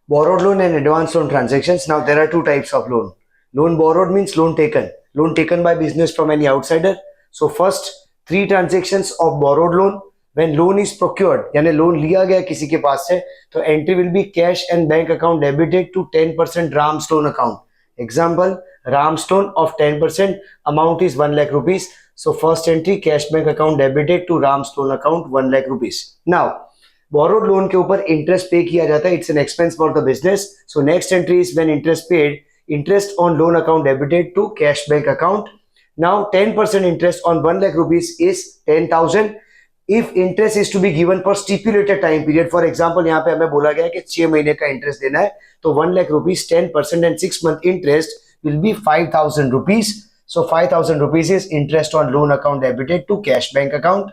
Borrowed loan and advance loan transactions. Now there are two types of loan. Loan borrowed means loan taken. Loan taken by business from any outsider. So first three transactions of borrowed loan. When loan is procured, यानी loan लिया गया किसी के पास से, तो entry will be cash and bank account debited to 10% Ram's loan account. Example, Ram's loan of 10% amount is 1 lakh rupees. So first entry cash bank account debited to Ram's loan account 1 lakh rupees. Now borrowed loan के ऊपर interest पे किया जाता है. It's an expense for the business. So next entry is when interest paid, interest on loan account debited to cash bank account. Now 10% interest on 1 lakh rupees is 10,000. If interest is to be given for stipulated time period, for example यहाँ पे हमें बोला गया है कि 6 महीने का interest देना है, तो 1 lakh rupees 10% and 6 month interest will be 5,000 rupees. So 5,000 rupees is interest on loan account debited to cash bank account.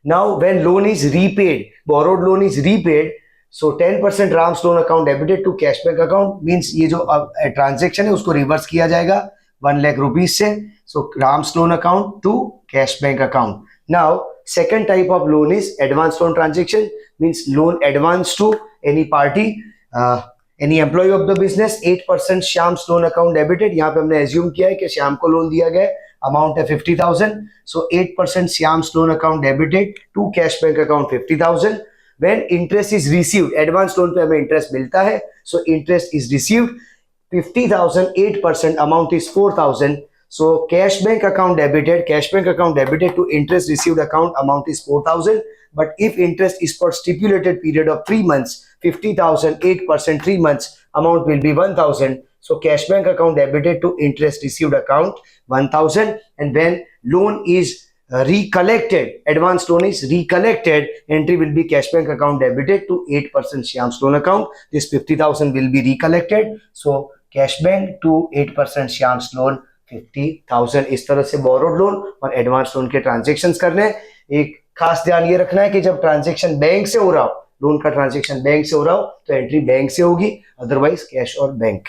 Now when loan is repaid, borrowed loan is repaid, so 10% Ram's loan account debited to cash bank account means ये जो transaction है उसको reverse किया जाएगा 1 lakh rupees से, so Ram's loan account to cash bank account. Now second type of loan is advance loan transaction, means loan advance to any party, any employee of the business. 8% Shyam's loan account debited. यहाँ पे हमने assume किया है कि श्याम को loan दिया गया है, amount है 50,000. So 8% Shyam's loan account debited to cash bank account 50,000. When interest is received, advance loan पे हमें interest मिलता है, so interest is received 50,000, 8% amount is 4,000. So cash bank account debited to interest received account amount is 4,000. But if interest is for stipulated period of 3 months, 50,000, 8%, 3 months, amount will be 1,000. So cash bank account debited to interest received account 1,000. And when loan is recollected, advance loan is recollected, entry will be cash bank account debited to 8% Shyam's loan account. This 50,000 will be recollected. So cash bank to 8% Shyam's loan 50,000. इस तरह से borrowed loan और advance loan के transactions करने हैं. एक खास ध्यान ये रखना है कि जब ट्रांजेक्शन बैंक से हो रहा हो, लोन का ट्रांजेक्शन बैंक से हो रहा हो, तो एंट्री बैंक से होगी, अदरवाइज कैश और बैंक.